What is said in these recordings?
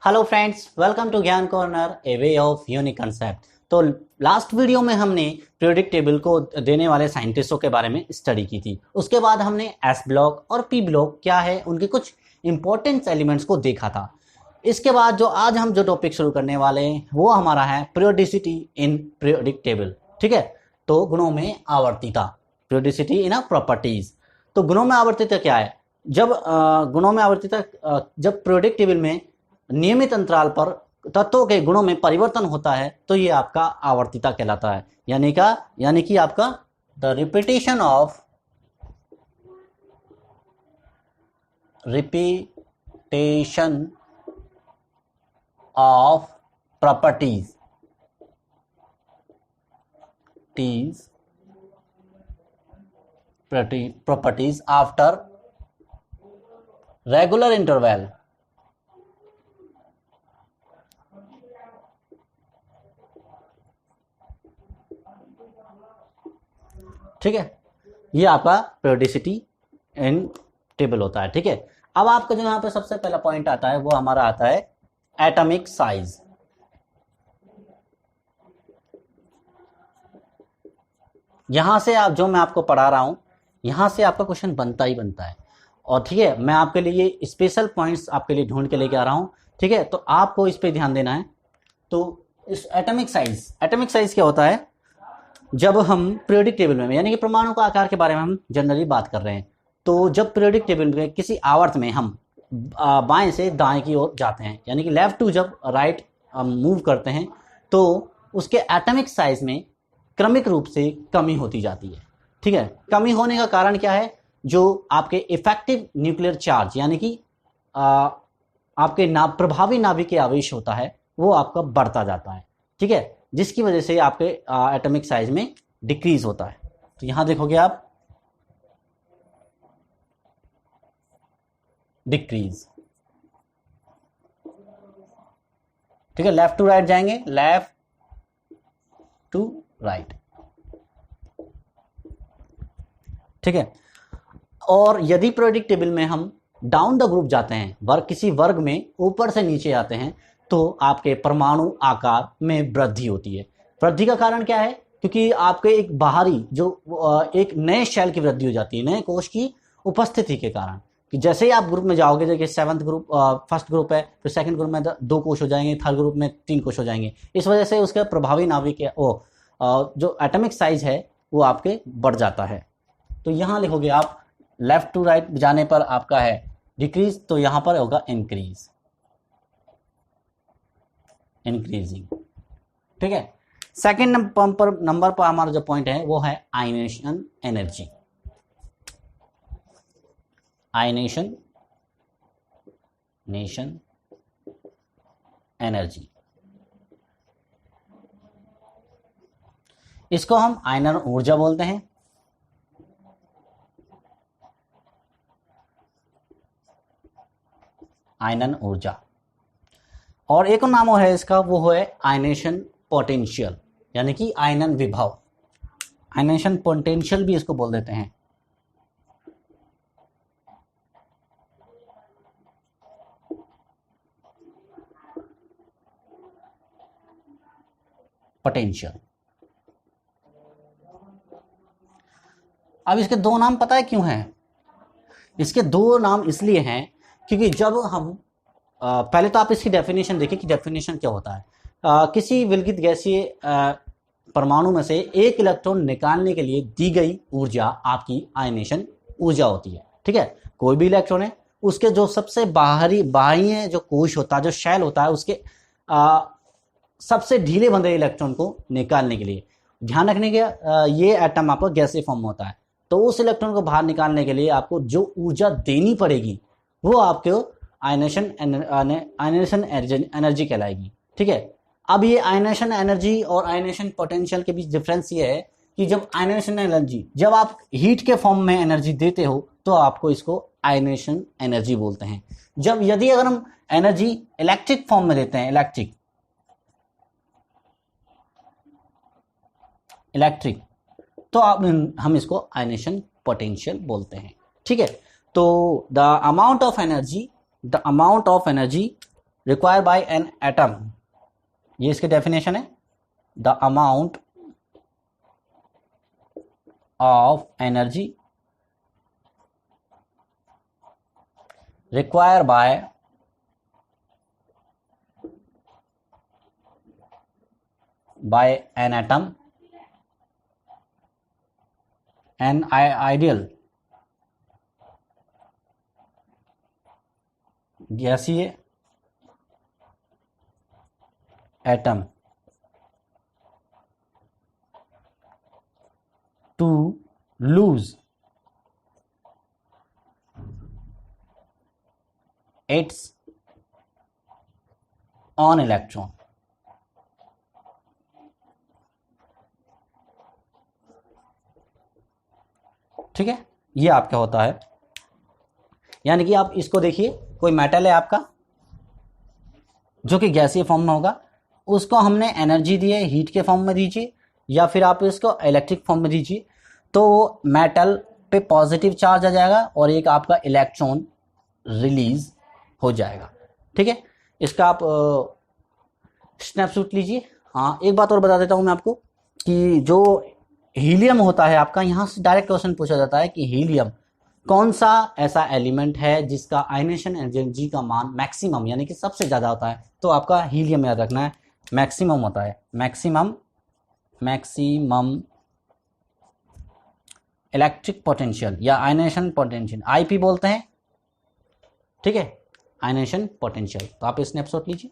Hello friends, welcome to ज्ञान corner, A way of unique concept. तो last video में हमने पीरियोडिक टेबल को देने वाले साइंटिस्टों के बारे में स्टडी की थी। उसके बाद हमने एस ब्लॉक और पी ब्लॉक क्या है उनके कुछ इंपॉर्टेंट एलिमेंट्स को देखा था। इसके बाद जो आज हम जो टॉपिक शुरू करने वाले हैं वो हमारा है पीरियोडिसिटी इन पीरियोडिक टेबल। ठीक है, तो गुणों में आवर्तिता, पीरियोडिसिटी इन प्रॉपर्टीज। तो गुणों में आवर्तिता क्या है? जब गुणों में आवर्तिता जब पीरियोडिक टेबल में नियमित अंतराल पर तत्वों के गुणों में परिवर्तन होता है तो ये आपका आवर्तिता कहलाता है। यानी कि आपका the repetition of properties after regular interval। ठीक है, ये आपका पीरियोडिसिटी इन टेबल होता है। ठीक है, अब आपका जो यहाँ पे सबसे पहला पॉइंट आता है वो हमारा आता है एटॉमिक साइज। यहां से आप जो मैं आपको पढ़ा रहा हूं यहां से आपका क्वेश्चन बनता ही बनता है। और ठीक है, मैं आपके लिए स्पेशल पॉइंट्स आपके लिए ढूंढ के लेके आ रहा हूं। ठीक है, तो आपको इस पे ध्यान देना है। तो इस एटॉमिक साइज क्या होता है? जब हम पीरियोडिक टेबल में यानी कि परमाणु का आकार के बारे में हम जनरली बात कर रहे हैं, तो जब पीरियोडिक टेबल में किसी आवर्त में हम बाएं से दाएं की ओर जाते हैं यानी कि लेफ्ट टू जब राइट मूव करते हैं तो उसके एटॉमिक साइज में क्रमिक रूप से कमी होती जाती है। ठीक है, कमी होने का कारण क्या है? जो आपके इफेक्टिव न्यूक्लियर चार्ज यानी कि आपके प्रभावी नाभिक आवेश होता है वो आपका बढ़ता जाता है। ठीक है, जिसकी वजह से आपके एटॉमिक साइज में डिक्रीज होता है। तो यहां देखोगे आप डिक्रीज। ठीक है, लेफ्ट टू राइट जाएंगे, लेफ्ट टू राइट। ठीक है, और यदि पीरियोडिक टेबल में हम डाउन द ग्रुप जाते हैं, किसी वर्ग में ऊपर से नीचे आते हैं, तो आपके परमाणु आकार में वृद्धि होती है। वृद्धि का कारण क्या है? क्योंकि आपके एक बाहरी जो एक नए शेल की वृद्धि हो जाती है, नए कोश की उपस्थिति के कारण। कि जैसे ही आप ग्रुप में जाओगे, देखिए सेवंथ ग्रुप, फर्स्ट ग्रुप है, फिर सेकंड ग्रुप में 2 कोश हो जाएंगे, थर्ड ग्रुप में 3 कोश हो जाएंगे। इस वजह से उसके प्रभावी नाभिक जो एटॉमिक साइज है वो आपके बढ़ जाता है। तो यहां लिखोगे आप लेफ्ट टू राइट जाने पर आपका है डिक्रीज, तो यहां पर होगा इंक्रीजिंग। ठीक है, सेकेंड नंबर पर हमारा जो पॉइंट है वो है आयनेशन एनर्जी। आयनेशन एनर्जी, इसको हम आयनन ऊर्जा बोलते हैं। आयनन ऊर्जा, और एक नाम है इसका, वो है आयनेशन पोटेंशियल यानी कि आयनन विभव। आयनेशन पोटेंशियल भी इसको बोल देते हैं। पोटेंशियल। अब इसके 2 नाम पता है क्यों हैं? इसके 2 नाम इसलिए हैं क्योंकि जब हम पहले तो आप इसकी डेफिनेशन देखिए कि डेफिनेशन क्या होता है। किसी विलगित गैसीय परमाणु में से एक इलेक्ट्रॉन निकालने के लिए दी गई ऊर्जा आपकी आयनेशन ऊर्जा होती है। ठीक है, कोई भी इलेक्ट्रॉन है, उसके जो सबसे बाह्य जो कोश होता है, जो शेल होता है, उसके सबसे ढीले बंधे इलेक्ट्रॉन को निकालने के लिए, ध्यान रखने के ये एटम आपका गैसीय फॉर्म में होता है, तो उस इलेक्ट्रॉन को बाहर निकालने के लिए आपको जो ऊर्जा देनी पड़ेगी वो आपको आयनेशन एनर्जी कहलाएगी। ठीक है, अब ये आयनेशन एनर्जी और आयनेशन पोटेंशियल के बीच डिफरेंस ये है कि जब आयनेशन एनर्जी, जब आप हीट के फॉर्म में एनर्जी देते हो तो आपको इसको आयनेशन एनर्जी बोलते हैं। यदि अगर हम एनर्जी इलेक्ट्रिक फॉर्म में देते हैं, इलेक्ट्रिक, तो हम इसको आयनेशन पोटेंशियल बोलते हैं। ठीक है, तो the amount of energy require by an atom, ये इसकी डेफिनेशन है, the amount of energy require by an atom an ideal गैसीय atom to lose its own electron. ठीक है, ये आपका होता है, यानी कि आप इसको देखिए, कोई मेटल है आपका जो कि गैसीय फॉर्म में होगा, उसको हमने एनर्जी दी है, हीट के फॉर्म में दीजिए या फिर आप इसको इलेक्ट्रिक फॉर्म में दीजिए, तो मेटल पे पॉजिटिव चार्ज आ जाएगा और एक आपका इलेक्ट्रॉन रिलीज हो जाएगा। ठीक है, इसका आप स्नैपशॉट लीजिए। हाँ, एक बात और बता देता हूँ मैं आपको कि जो हीलियम होता है आपका, यहाँ से डायरेक्ट क्वेश्चन पूछा जाता है कि हीलियम कौन सा ऐसा एलिमेंट है जिसका आयनेशन एनर्जी का मान मैक्सिमम यानी कि सबसे ज़्यादा होता है, तो आपका हीलियम याद रखना है, मैक्सिमम होता है, मैक्सिमम इलेक्ट्रिक पोटेंशियल या आयनेशन पोटेंशियल, आईपी बोलते हैं। ठीक है, आयनेशन पोटेंशियल, तो आप स्नैपशॉट लीजिए।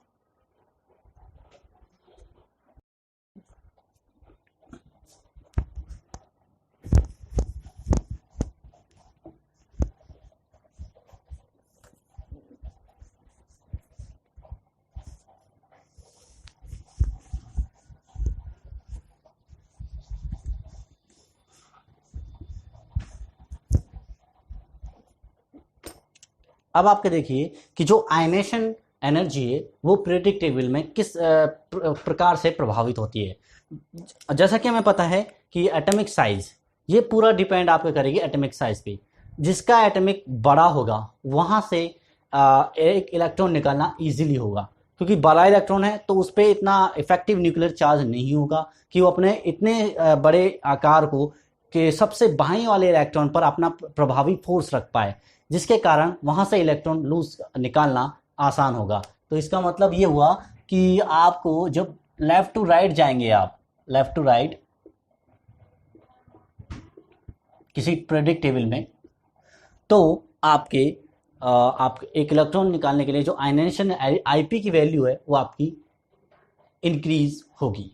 अब आपके देखिए कि जो आयनेशन एनर्जी है वो पीरियोडिक टेबल में किस प्रकार से प्रभावित होती है। जैसा कि हमें पता है कि एटॉमिक साइज ये पूरा डिपेंड आपको करेगी एटॉमिक साइज पे, जिसका एटॉमिक बड़ा होगा वहां से एक इलेक्ट्रॉन निकालना इजीली होगा, क्योंकि बड़ा इलेक्ट्रॉन है तो उस पर इतना इफेक्टिव न्यूक्लियर चार्ज नहीं होगा कि वो अपने इतने बड़े आकार को के सबसे बाएं वाले इलेक्ट्रॉन पर अपना प्रभावी फोर्स रख पाए, जिसके कारण वहां से इलेक्ट्रॉन लूज निकालना आसान होगा। तो इसका मतलब ये हुआ कि आपको जब लेफ्ट टू राइट जाएंगे, आप लेफ्ट टू राइट किसी पीरियोडिक टेबल में, तो आप एक इलेक्ट्रॉन निकालने के लिए जो आयनेशन आईपी की वैल्यू है वो आपकी इंक्रीज होगी।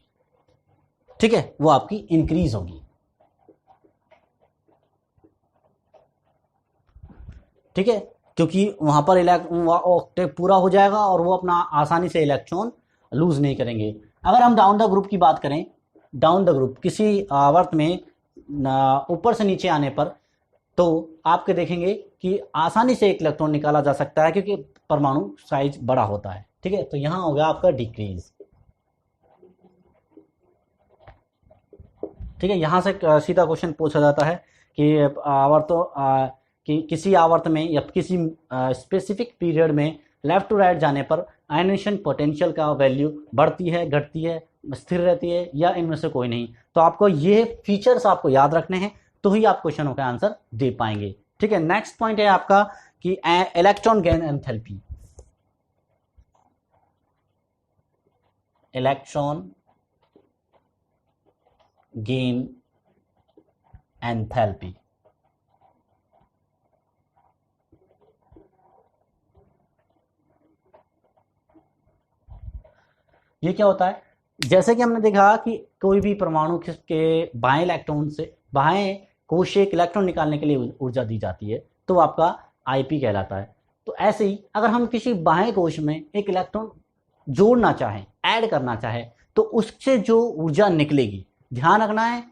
ठीक है, वो आपकी इंक्रीज होगी। ठीक है, क्योंकि वहां पर ऑक्टेव पूरा हो जाएगा और वो अपना आसानी से इलेक्ट्रॉन लूज नहीं करेंगे। अगर हम डाउन द ग्रुप की बात करें, डाउन द ग्रुप किसी आवर्त में ऊपर से नीचे आने पर, तो आपके देखेंगे कि आसानी से एक इलेक्ट्रॉन निकाला जा सकता है क्योंकि परमाणु साइज बड़ा होता है। ठीक है, तो यहां हो गया आपका डिक्रीज। ठीक है, यहां से सीधा क्वेश्चन पूछा जाता है कि आवर्तों कि किसी आवर्त में या किसी स्पेसिफिक पीरियड में लेफ्ट टू राइट जाने पर आयनेशन पोटेंशियल का वैल्यू बढ़ती है, घटती है, स्थिर रहती है, या इनमें से कोई नहीं। तो आपको ये फीचर्स आपको याद रखने हैं, तो ही आप क्वेश्चनों का आंसर दे पाएंगे। ठीक है, नेक्स्ट पॉइंट है आपका कि electron gain enthalpy, electron gain enthalpy. ये क्या होता है? जैसे कि हमने देखा कि कोई भी परमाणु के बाएं इलेक्ट्रॉन से बाएं कोश से एक इलेक्ट्रॉन निकालने के लिए ऊर्जा दी जाती है, तो आपका आईपी कहलाता है। तो ऐसे ही अगर हम किसी बाएं कोश में एक इलेक्ट्रॉन जोड़ना चाहें, ऐड करना चाहें, तो उससे जो ऊर्जा निकलेगी, ध्यान रखना है,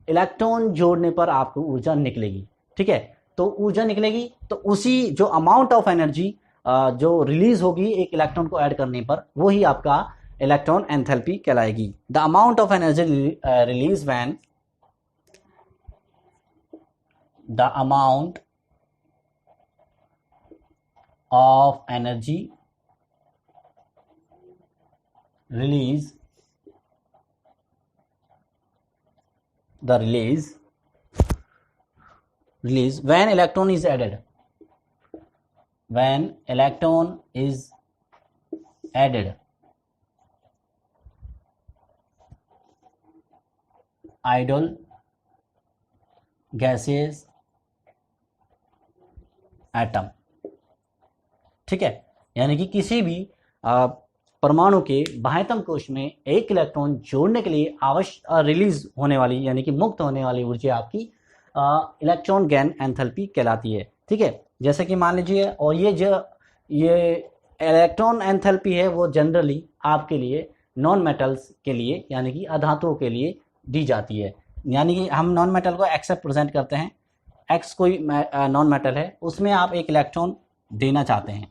इलेक्ट्रॉन जोड़ने पर आपको ऊर्जा निकलेगी। ठीक है, तो ऊर्जा निकलेगी तो उसी जो अमाउंट ऑफ एनर्जी जो रिलीज होगी एक इलेक्ट्रॉन को ऐड करने पर, वही आपका इलेक्ट्रॉन एंथैल्पी कहलाएगी। The amount of energy release when the amount of energy release when electron is added, ideal gaseous atom. ठीक है, यानी कि किसी भी परमाणु के बाह्यतम कोश में एक इलेक्ट्रॉन जोड़ने के लिए आवश्यक रिलीज होने वाली यानी कि मुक्त होने वाली ऊर्जा आपकी इलेक्ट्रॉन गेन एंथैल्पी कहलाती है। ठीक है, जैसे कि मान लीजिए, और ये इलेक्ट्रॉन एंथैल्पी है वो जनरली आपके लिए नॉन मेटल्स के लिए यानी कि अधातुओं के लिए दी जाती है। यानी कि हम नॉन मेटल को एक्स से प्रेजेंट करते हैं, एक्स कोई नॉन मेटल है, उसमें आप एक इलेक्ट्रॉन देना चाहते हैं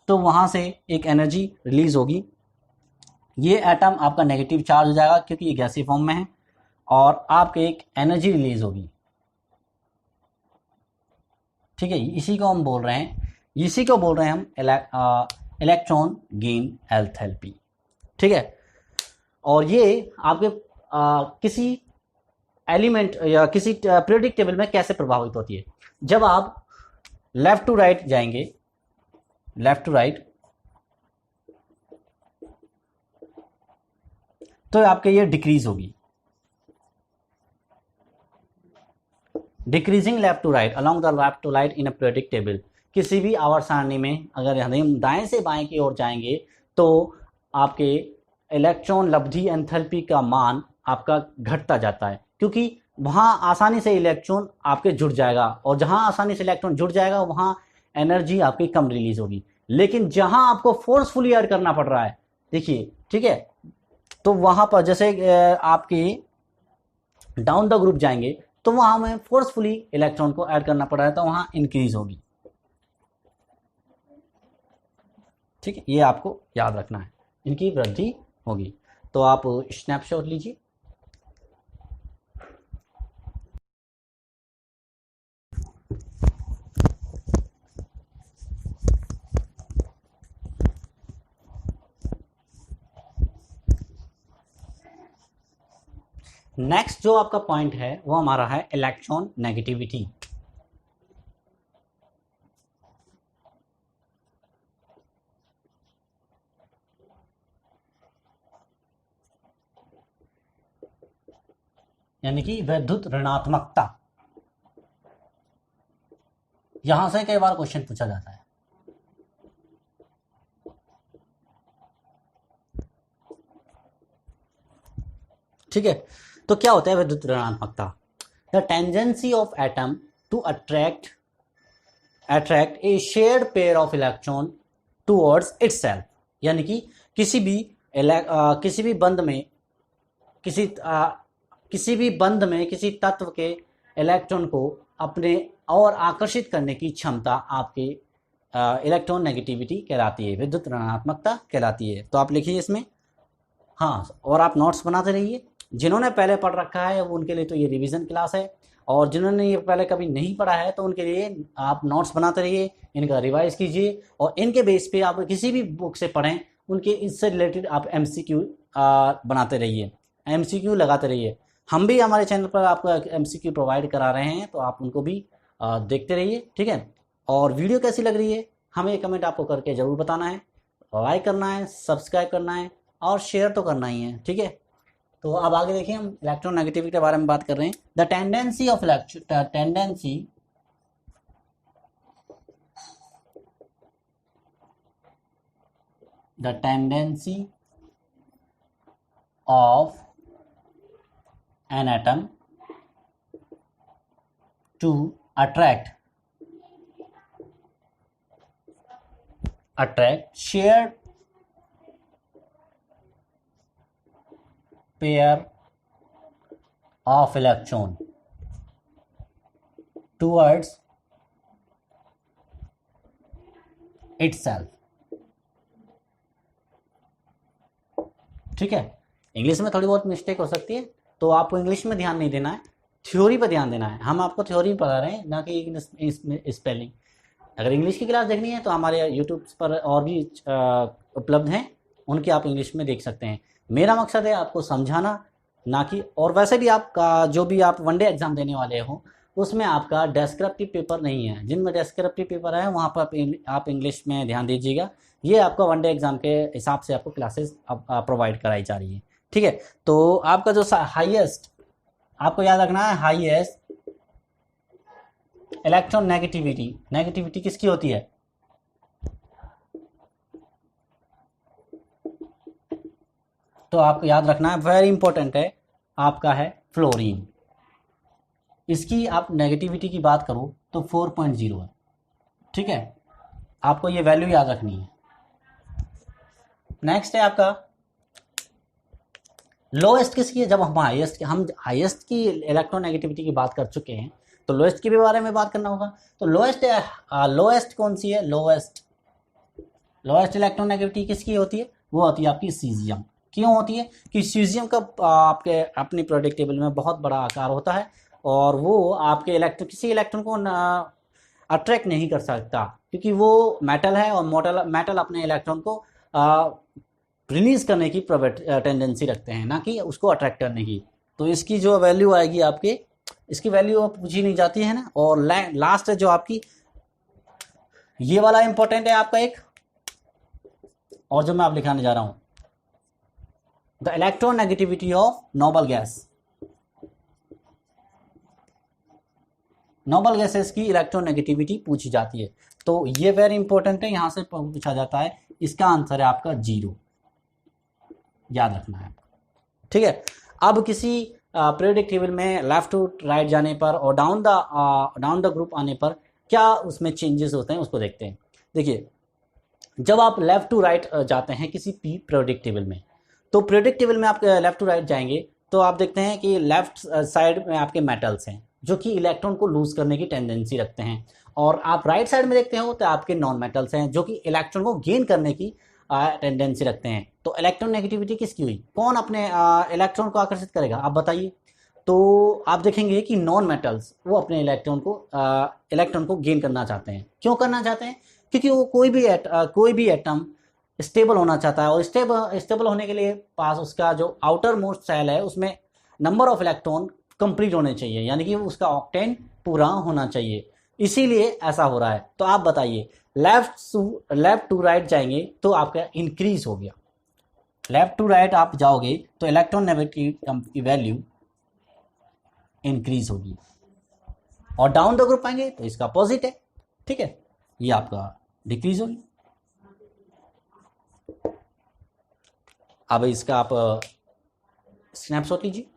तो वहाँ से एक एनर्जी रिलीज होगी। ये एटम आपका नेगेटिव चार्ज हो जाएगा क्योंकि ये गैसीय फॉर्म में है, और आपके एक एनर्जी रिलीज होगी। ठीक है, इसी को हम बोल रहे हैं हम इलेक्ट्रॉन गेन एंथैल्पी। ठीक है, और ये आपके किसी एलिमेंट या किसी पीरियोडिक टेबल में कैसे प्रभावित होती है। जब आप लेफ्ट टू राइट जाएंगे, तो आपके ये डिक्रीज होगी, decreasing left to right along the left to right in a periodic table. किसी भी आवर्त सारणी में अगर हम दाएं से बाएं की ओर जाएंगे तो आपके इलेक्ट्रॉन लब्धि एंथैल्पी का मान आपका घटता जाता है, क्योंकि वहां आसानी से इलेक्ट्रॉन आपके जुड़ जाएगा, और जहां आसानी से इलेक्ट्रॉन जुड़ जाएगा वहां एनर्जी आपकी कम रिलीज होगी। लेकिन जहां आपको फोर्सफुली ऐड करना पड़ रहा है, देखिए, ठीक है, तो वहां पर जैसे आपके डाउन द ग्रुप जाएंगे तो वहां हमें फोर्सफुली इलेक्ट्रॉन को ऐड करना पड़ रहा है तो वहां इंक्रीज होगी। ठीक है, ये आपको याद रखना है, इनकी वृद्धि होगी। तो आप स्नैपशॉट लीजिए। नेक्स्ट जो आपका पॉइंट है वो हमारा है इलेक्ट्रॉन नेगेटिविटी। यानी कि विद्युत ऋणात्मकता। यहां से कई बार क्वेश्चन पूछा जाता है। ठीक है, तो क्या होता है विद्युत ऋणात्मकता? The tendency of atom to attract a shared pair of electron towards itself. यानी कि किसी भी बंध में किसी तत्व के इलेक्ट्रॉन को अपने और आकर्षित करने की क्षमता आपके इलेक्ट्रॉन नेगेटिविटी कहलाती है, विद्युत ऋणात्मकता कहलाती है। तो आप लिखिए इसमें, हाँ, और आप नोट्स बनाते रहिए। जिन्होंने पहले पढ़ रखा है वो उनके लिए तो ये रिवीजन क्लास है, और जिन्होंने ये पहले कभी नहीं पढ़ा है तो उनके लिए आप नोट्स बनाते रहिए, इनका रिवाइज कीजिए, और इनके बेस पे आप किसी भी बुक से पढ़ें, उनके इससे रिलेटेड आप MCQ बनाते रहिए, MCQ लगाते रहिए। हम भी हमारे चैनल पर आपको MCQ प्रोवाइड करा रहे हैं, तो आप उनको भी देखते रहिए। ठीक है, और वीडियो कैसी लग रही है हमें कमेंट आपको करके ज़रूर बताना है, लाइक करना है, सब्सक्राइब करना है, और शेयर तो करना ही है। ठीक है, तो अब आगे देखिए, हम इलेक्ट्रॉन नेगेटिविटी के बारे में बात कर रहे हैं। The tendency of an atom to attract shared pair of electron towards itself। ठीक है, इंग्लिश में थोड़ी बहुत मिस्टेक हो सकती है, तो आपको इंग्लिश में ध्यान नहीं देना है, थ्योरी पर ध्यान देना है। हम आपको थ्योरी पढ़ा रहे हैं, ना कि स्पेलिंग। अगर इंग्लिश की क्लास देखनी है तो हमारे यूट्यूब पर और भी उपलब्ध हैं, उनकी आप इंग्लिश में देख सकते हैं। मेरा मकसद है आपको समझाना, ना कि, और वैसे भी आपका जो भी आप वनडे एग्ज़ाम देने वाले हो उसमें आपका डेस्क्रिप्टिव पेपर नहीं है। जिनमें डेस्क्रिप्टिव पेपर है वहाँ पर आप इंग्लिश में ध्यान दीजिएगा। ये आपका वनडे एग्ज़ाम के हिसाब से आपको क्लासेस प्रोवाइड कराई जा रही है, ठीक है। तो आपका जो हाईएस्ट, आपको याद रखना है, हाईएस्ट इलेक्ट्रॉन नेगेटिविटी, नेगेटिविटी किसकी होती है? तो आपको याद रखना है, वेरी इंपॉर्टेंट है, आपका है फ्लोरीन। इसकी आप नेगेटिविटी की बात करो तो 4.0 है, ठीक है। आपको ये वैल्यू याद रखनी है। नेक्स्ट है आपका लोएस्ट किसकी है? जब हम हाईएस्ट की इलेक्ट्रोनेगेटिविटी की बात कर चुके हैं तो लोएस्ट के भी बारे में बात करना होगा। तो लोएस्ट कौन सी है? लोएस्ट इलेक्ट्रोनेगेटिविटी किसकी होती है? वो होती है आपकी सीजियम। क्यों होती है? कि सीजियम का आपके अपनी प्रोडक्ट टेबल में बहुत बड़ा आकार होता है और वो आपके किसी इलेक्ट्रॉन को अट्रैक्ट नहीं कर सकता, क्योंकि वो मेटल है और मेटल अपने इलेक्ट्रॉन को रिलीज करने की टेंडेंसी रखते हैं, ना कि उसको अट्रैक्ट करने की। तो इसकी जो वैल्यू आएगी आपके, इसकी वैल्यू पूछी नहीं जाती है ना। और लास्ट है जो आपकी, ये वाला इंपॉर्टेंट है आपका एक, और जो मैं आप लिखाने जा रहा हूं, the electronegativity of noble gas. Noble gases की इलेक्ट्रोनेगेटिविटी पूछी जाती है, तो ये वेरी इंपॉर्टेंट है, यहां से पूछा जाता है। इसका आंसर है आपका 0, याद रखना है, ठीक है। अब किसी पीरियोडिक टेबल में लेफ्ट टू राइट जाने पर और डाउन द ग्रुप आने पर क्या उसमें चेंजेस होते हैं, उसको देखते हैं। देखिए, जब आप लेफ्ट टू राइट जाते हैं किसी पीरियोडिक टेबल में, तो पीरियोडिक टेबल में आप लेफ्ट टू राइट जाएंगे तो आप देखते हैं कि लेफ्ट साइड में आपके मेटल्स हैं जो कि इलेक्ट्रॉन को लूज करने की टेंडेंसी रखते हैं, और आप राइट साइड में देखते हो तो आपके नॉन मेटल्स हैं जो कि इलेक्ट्रॉन को गेन करने की टेंडेंसी रखते हैं। तो इलेक्ट्रॉन नेगेटिविटी किसकी हुई? कौन अपने इलेक्ट्रॉन को आकर्षित करेगा, आप बताइए। तो आप देखेंगे कि नॉन मेटल्स वो अपने इलेक्ट्रॉन को गेन करना चाहते हैं। क्यों करना चाहते हैं? क्योंकि वो कोई भी एटम स्टेबल होना चाहता है, और स्टेबल होने के लिए पास उसका जो आउटर मोस्ट सेल है उसमें नंबर ऑफ इलेक्ट्रॉन कंप्लीट होने चाहिए, यानी कि उसका ऑक्टेन पूरा होना चाहिए, इसीलिए ऐसा हो रहा है। तो आप बताइए, लेफ्ट टू राइट जाएंगे तो आपका इंक्रीज हो गया, लेफ्ट टू राइट आप जाओगे तो इलेक्ट्रॉन नेगेटिविटी की वैल्यू इंक्रीज होगी, और डाउन द ग्रुप आएंगे तो इसका अपोजिट है, ठीक है, ये आपका डिक्रीज होगी। अब इसका आप स्नैपशॉट लीजिए।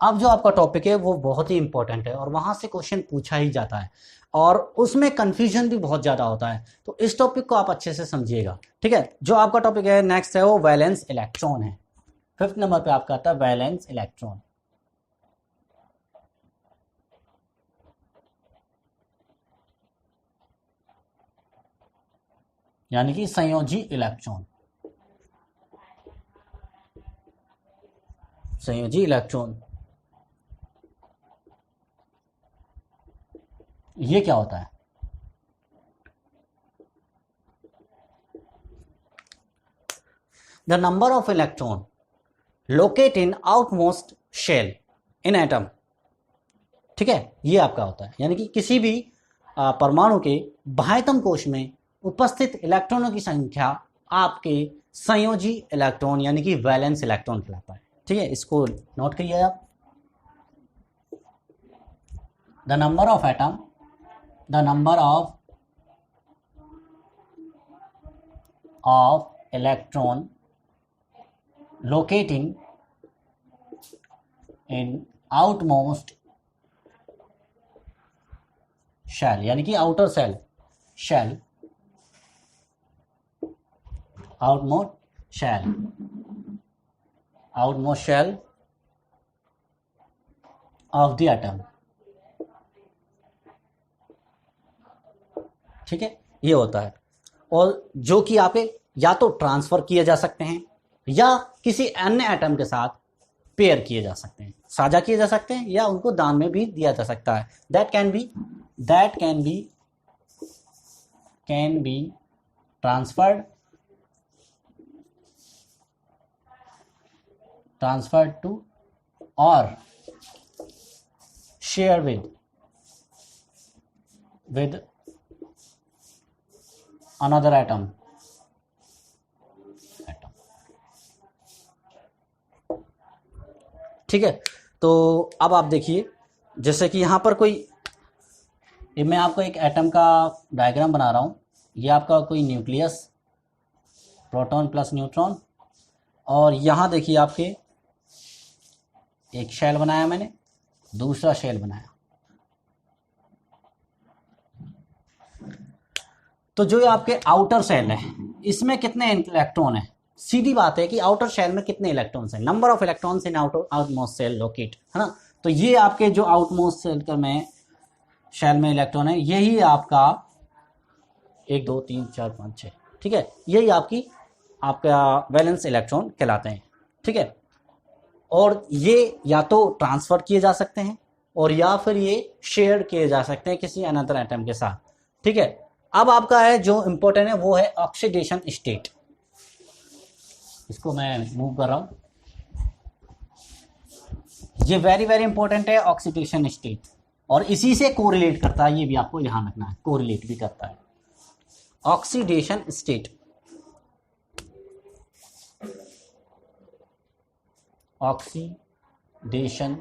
अब जो आपका टॉपिक है वो बहुत ही इंपॉर्टेंट है और वहां से क्वेश्चन पूछा ही जाता है, और उसमें कंफ्यूजन भी बहुत ज़्यादा होता है। तो इस टॉपिक को आप अच्छे से समझिएगा, ठीक है। जो आपका टॉपिक है नेक्स्ट है वो वैलेंस इलेक्ट्रॉन है। 5th नंबर पे आपका आता है वैलेंस इलेक्ट्रॉन, यानी कि संयोजी इलेक्ट्रॉन। संयोजी इलेक्ट्रॉन ये क्या होता है? The number of electron locate in outmost shell in atom, ठीक है, ये आपका होता है, यानी कि किसी भी परमाणु के बाह्यतम कोश में उपस्थित इलेक्ट्रॉनों की संख्या आपके संयोजी इलेक्ट्रॉन यानी कि वैलेंस इलेक्ट्रॉन कहलाता है, ठीक है। इसको नोट करिए आप। The number of atom, the number of electron locating in outmost shell, यानी कि outer cell, shell, outmost shell of the atom, ठीक है, ये होता है। और जो कि आप या तो ट्रांसफर किए जा सकते हैं, या किसी अन्य एटम के साथ पेयर किए जा सकते हैं, साझा किए जा सकते हैं, या उनको दान में भी दिया जा सकता है। That can be transferred to और शेयर with another atom। ठीक है, तो अब आप देखिए, जैसे कि यहाँ पर मैं आपको एक एटम का डायग्राम बना रहा हूँ। ये आपका कोई न्यूक्लियस, प्रोटॉन प्लस न्यूट्रॉन, और यहाँ देखिए आपके एक शेल बनाया मैंने, दूसरा शेल बनाया। तो जो आपके आउटर शेल है, इसमें कितने इलेक्ट्रॉन है? सीधी बात है कि आउटर शेल में कितने इलेक्ट्रॉन्स हैं, number of electrons in outmost shell locate, है ना। तो ये आपके जो आउटमोस्ट शेल में इलेक्ट्रॉन है, यही आपका 1 2 3 4 5 6, ठीक है, यही आपका वैलेंस इलेक्ट्रॉन कहलाते हैं। ठीक है, और ये या तो ट्रांसफर किए जा सकते हैं और या फिर ये शेयर किए जा सकते हैं किसी अनदर एटम के साथ। ठीक है, अब आपका है जो इंपॉर्टेंट है वो है ऑक्सीडेशन स्टेट। इसको मैं मूव कर रहा हूं। ये वेरी वेरी इंपॉर्टेंट है ऑक्सीडेशन स्टेट, और इसी से कोरिलेट करता है, ये भी आपको ध्यान रखना है, कोरिलेट भी करता है ऑक्सीडेशन स्टेट। ऑक्सीडेशन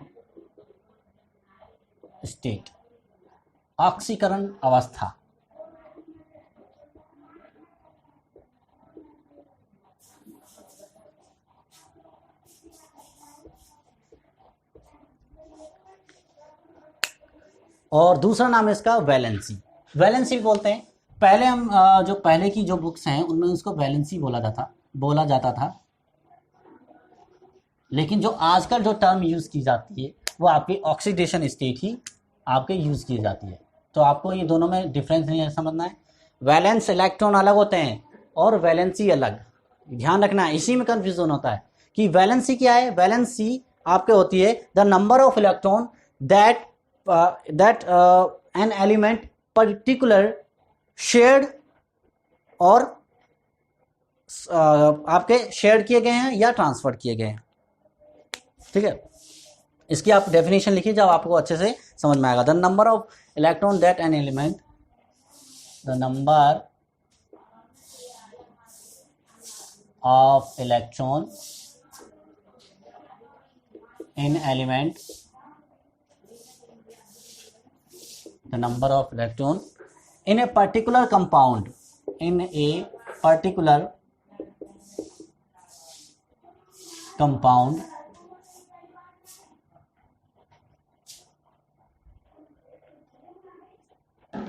स्टेट, ऑक्सीकरण अवस्था। और दूसरा नाम है इसका वैलेंसी। वैलेंसी बोलते हैं, पहले हम जो पहले की जो बुक्स हैं उनमें इसको वैलेंसी बोला जाता था, लेकिन जो आजकल जो टर्म यूज की जाती है वो आपकी ऑक्सीडेशन स्टेट ही आपके यूज की जाती है। तो आपको ये दोनों में डिफरेंस नहीं समझना है। वैलेंस इलेक्ट्रॉन अलग होते हैं और वैलेंसी अलग, ध्यान रखना है, इसी में कंफ्यूजन होता है कि वैलेंसी क्या है। वैलेंसी आपके होती है the number of electron that an element particular shared और आपके शेयर किए गए हैं या ट्रांसफर किए गए हैं। ठीक है, इसकी आप डेफिनेशन लिखिए जब आपको अच्छे से समझ में आएगा। The number of electron that an element, the number of electron in element, the number of electron in a particular compound,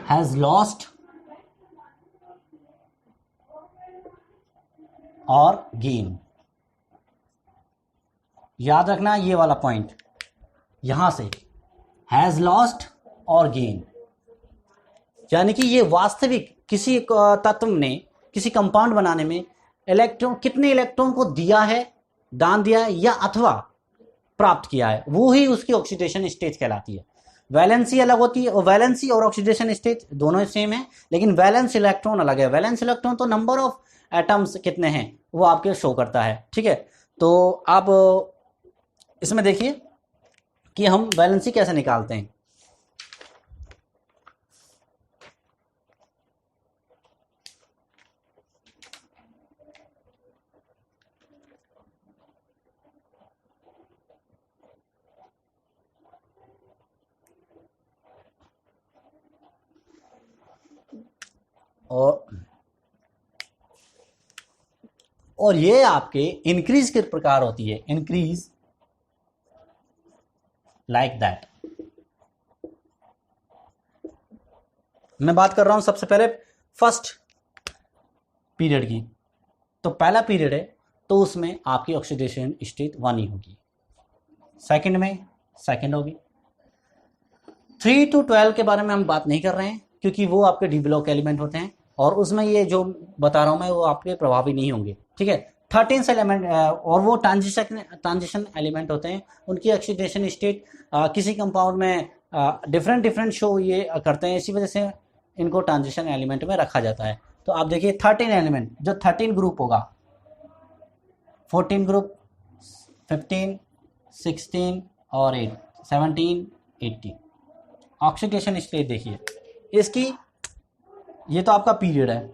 has lost or gain। याद रखना ये वाला पॉइंट, यहां से हैज लॉस्ट और गेन, यानी कि ये वास्तविक किसी तत्व ने किसी कंपाउंड बनाने में कितने इलेक्ट्रॉन को दिया है, दान दिया है, या अथवा प्राप्त किया है, वो ही उसकी ऑक्सीडेशन स्टेट कहलाती है। वैलेंसी अलग होती है, और वैलेंसी और ऑक्सीडेशन स्टेट दोनों सेम है, लेकिन वैलेंस इलेक्ट्रॉन अलग है। वैलेंस इलेक्ट्रॉन तो नंबर ऑफ एटम्स कितने हैं वो आपके शो करता है। ठीक है, तो आप इसमें देखिए कि हम वैलेंसी कैसे निकालते हैं। और ये आपके इंक्रीज के प्रकार होती है, इंक्रीज लाइक दैट। मैं बात कर रहा हूं सबसे पहले फर्स्ट पीरियड की। तो पहला पीरियड है तो उसमें आपकी ऑक्सीडेशन स्टेट 1 ही होगी, सेकंड में सेकंड होगी। 3 to 12 के बारे में हम बात नहीं कर रहे हैं क्योंकि वो आपके डी ब्लॉक एलिमेंट होते हैं और उसमें ये जो बता रहा हूं मैं वो आपके प्रभावी नहीं होंगे। ठीक है, 13 एलिमेंट और वो ट्रांजिशन एलिमेंट होते हैं, उनकी ऑक्सीडेशन स्टेट किसी कंपाउंड में डिफरेंट शो ये करते हैं, इसी वजह से इनको ट्रांजिशन एलिमेंट में रखा जाता है। तो आप देखिए 13 एलिमेंट, जो 13 ग्रुप होगा, 14 ग्रुप, 15, 16 और 8, 17, 18 ऑक्सीडेशन स्टेट देखिए इसकी, ये तो आपका पीरियड है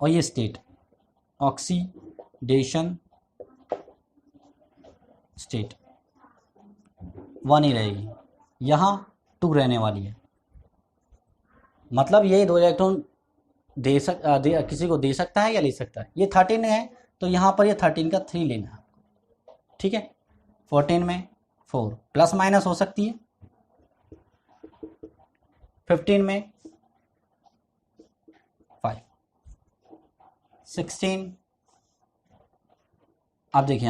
और ये स्टेट ऑक्सीडेशन स्टेट 1 ही रहेगी, यहाँ 2 रहने वाली है। मतलब ये 2 इलेक्ट्रॉन किसी को दे सकता है या ले सकता है। ये 13 है तो यहाँ पर ये 13 का 3 लेना है, ठीक है। 14 में 4 प्लस माइनस हो सकती है, 15 में 5, 16। आप देखिए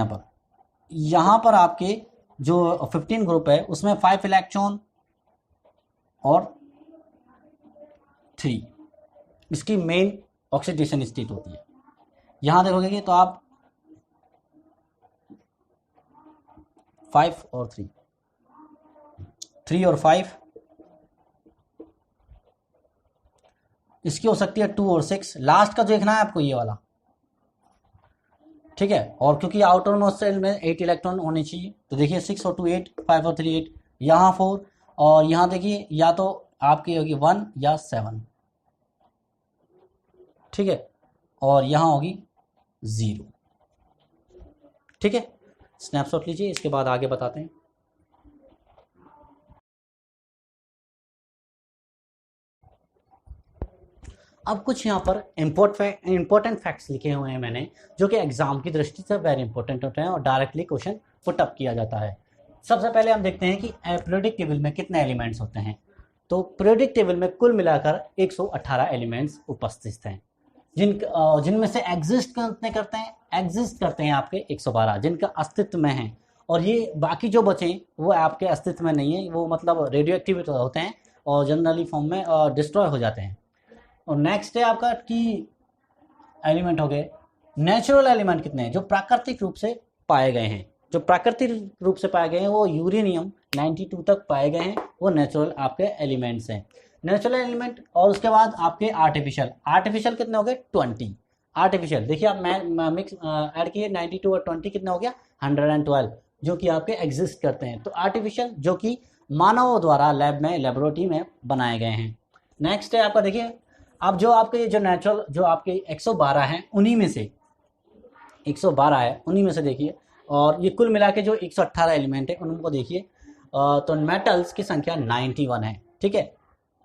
यहाँ पर आपके जो 15 ग्रुप है उसमें 5 इलेक्ट्रॉन और 3 इसकी मेन ऑक्सीडेशन स्टेट होती है। यहाँ देखोगे कि तो आप 5 और 3 और 5, इसकी हो सकती है 2 और 6। लास्ट का जो देखना है आपको ये वाला, ठीक है। और क्योंकि आउटर मोस्ट सेल में 8 इलेक्ट्रॉन होने चाहिए, तो देखिए 6 और 2 8, 5 और 3 8, यहाँ 4 और यहाँ देखिए या तो आपकी होगी 1 या 7, ठीक है, और यहाँ होगी 0, ठीक है। स्नैपशॉट लीजिए, इसके बाद आगे बताते हैं। अब कुछ यहाँ पर इंपॉर्टेंट फैक्ट्स लिखे हुए हैं मैंने, जो कि एग्जाम की दृष्टि से वेरी इंपॉर्टेंट होते हैं और डायरेक्टली क्वेश्चन पुट अप किया जाता है। सबसे पहले हम देखते हैं कि पीरियोडिक टेबल में कितने एलिमेंट्स होते हैं। तो पीरियोडिक टेबल में कुल मिलाकर 118 एलिमेंट्स उपस्थित हैं, जिनमें से एग्जिस्ट करते हैं आपके 112, जिनका अस्तित्व में है, और ये बाकी जो बचे वो आपके अस्तित्व में नहीं है, वो मतलब रेडियो एक्टिव होते हैं और जनरली फॉर्म में डिस्ट्रॉय हो जाते हैं। और नेक्स्ट है आपका कि एलिमेंट हो गए नेचुरल एलिमेंट कितने हैं, जो प्राकृतिक रूप से पाए गए हैं। जो प्राकृतिक रूप से पाए गए हैं वो यूरेनियम 92 तक पाए गए हैं, वो नेचुरल आपके एलिमेंट्स हैं, नेचुरल एलिमेंट। और उसके बाद आपके आर्टिफिशियल कितने हो गए 20 आर्टिफिशियल। देखिए आप मिक्स ऐड किए 92 और 20 कितना हो गया 112, जो कि आपके एग्जिस्ट करते हैं। तो आर्टिफिशियल जो कि मानवों द्वारा लेबोरेटरी में बनाए गए हैं। नेक्स्ट है आपका, देखिए अब जो आपके जो नेचुरल जो आपके 112 हैं उन्हीं में से 112 है, उन्हीं में से देखिए, और ये कुल मिला के जो 118 एलिमेंट है उनको देखिए, तो मेटल्स की संख्या 91 है, ठीक है।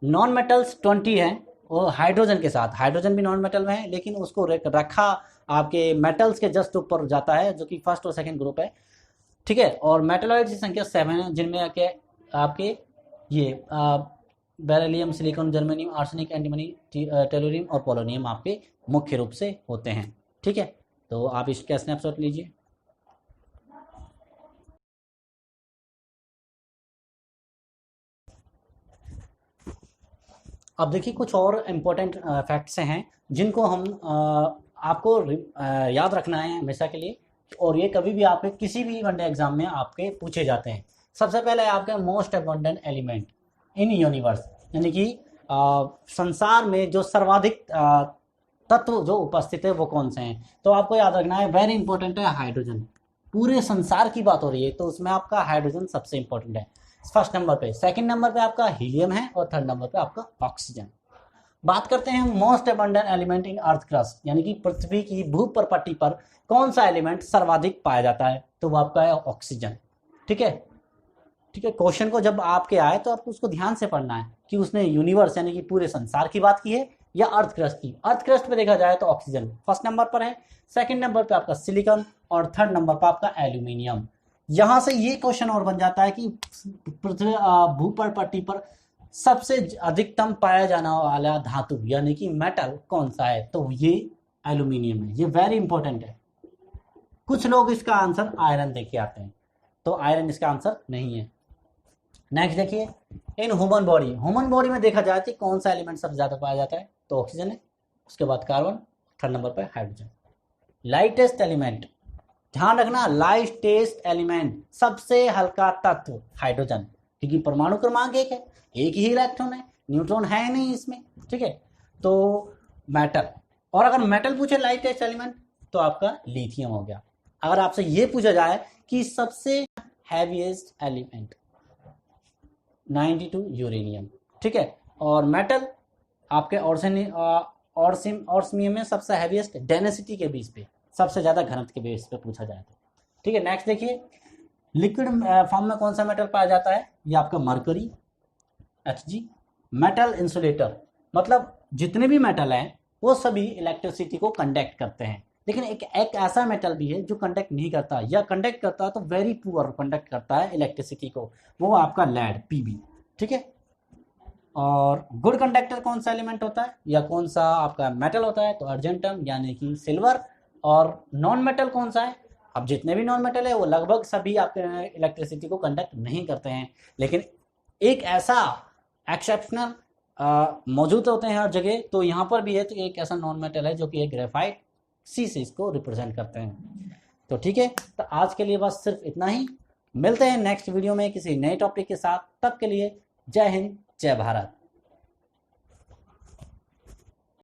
नॉन मेटल्स 20 है, वो हाइड्रोजन के साथ, हाइड्रोजन भी नॉन मेटल में है लेकिन उसको रखा आपके मेटल्स के जस्ट ऊपर जाता है, जो कि फर्स्ट और सेकंड ग्रुप है, ठीक है। और मेटलॉइड्स की संख्या 7 है, जिनमें आपके ये beryllium, silicon, germanium, arsenic, antimony, tellurium और पोलोनियम आपके मुख्य रूप से होते हैं, ठीक है। तो आप इसका स्नैपशॉट लीजिए। अब देखिए कुछ और इम्पोर्टेंट फैक्ट्स हैं जिनको हम आपको याद रखना है हमेशा के लिए, और ये कभी भी आपके किसी भी वनडे एग्जाम में आपके पूछे जाते हैं। सबसे पहले आपके most abundant element in universe, यानी कि संसार में जो सर्वाधिक तत्व जो उपस्थित है वो कौन से हैं। तो आपको याद रखना है, वेरी इंपॉर्टेंट है हाइड्रोजन। पूरे संसार की बात हो रही है तो उसमें आपका हाइड्रोजन सबसे इंपॉर्टेंट है, फर्स्ट नंबर पे। सेकंड नंबर पे आपका हीलियम है और थर्ड नंबर पे आपका ऑक्सीजन। बात करते हैं most abundant element in earth crust, यानी कि पृथ्वी की भूपरपट्टी पर कौन सा एलिमेंट सर्वाधिक पाया जाता है, तो वो आपका है ऑक्सीजन, ठीक है। ठीक है, क्वेश्चन को जब आपके आए तो आपको उसको ध्यान से पढ़ना है कि उसने यूनिवर्स यानी कि पूरे संसार की बात की है या अर्थ क्रस्ट की। अर्थ क्रस्ट पे देखा जाए तो ऑक्सीजन फर्स्ट नंबर पर है, सेकंड नंबर पे आपका सिलिकॉन और थर्ड नंबर पर आपका एल्यूमिनियम। यहां से ये क्वेश्चन और बन जाता है कि पृथ्वी भूपरपट्टी पर सबसे अधिकतम पाया जाने वाला धातु यानी कि मेटल कौन सा है, तो ये एल्यूमिनियम है। ये वेरी इंपॉर्टेंट है। कुछ लोग इसका आंसर आयरन देके आते हैं, तो आयरन इसका आंसर नहीं है। नेक्स्ट देखिए, इन ह्यूमन बॉडी में देखा जाए तो कौन सा एलिमेंट सबसे ज्यादा पाया जाता है, तो ऑक्सीजन है, उसके बाद कार्बन थर्ड नंबर पर हाइड्रोजन। लाइटेस्ट एलिमेंट, ध्यान रखना, लाइटेस्ट एलिमेंट सबसे हल्का तत्व हाइड्रोजन, क्योंकि परमाणु क्रमांक 1 है, एक ही इलेक्ट्रॉन है, न्यूट्रॉन है नहीं इसमें, ठीक है। तो मेटल, और अगर मेटल पूछे लाइटेस्ट एलिमेंट तो आपका लिथियम हो गया। अगर आपसे ये पूछा जाए कि सबसे हैवीएस्ट एलिमेंट 92 यूरेनियम, ठीक है। और मेटल आपके ऑर्समियम में सबसे हैवीएस्ट डेंसिटी के बेस पे, सबसे ज्यादा घनत्व के बेस पे पूछा जाए तो, ठीक है। नेक्स्ट देखिए, लिक्विड फॉर्म में कौन सा मेटल पाया जाता है, ये आपका मरकरी Hg। मेटल इंसुलेटर, मतलब जितने भी मेटल हैं वो सभी इलेक्ट्रिसिटी को कंडक्ट करते हैं, लेकिन एक ऐसा मेटल भी है जो कंडक्ट नहीं करता, या कंडक्ट करता है तो वेरी पुअर कंडक्ट करता है इलेक्ट्रिसिटी को, वो आपका लेड Pb, ठीक है। और गुड कंडक्टर कौन सा एलिमेंट होता है या कौन सा आपका मेटल होता है, तो अर्जेंटम यानी कि सिल्वर। और नॉन मेटल कौन सा है, अब जितने भी नॉन मेटल है वो लगभग सभी आपके इलेक्ट्रिसिटी को कंडक्ट नहीं करते हैं, लेकिन एक ऐसा एक्सेप्शनल मौजूद होते हैं हर जगह, तो यहाँ पर भी है, तो एक ऐसा नॉन मेटल है जो कि एक ग्रेफाइट सी से इसको रिप्रेजेंट करते हैं। तो ठीक है, तो आज के लिए बस सिर्फ इतना ही, मिलते हैं नेक्स्ट वीडियो में किसी नए टॉपिक के साथ, तब के लिए जय हिंद जय भारत।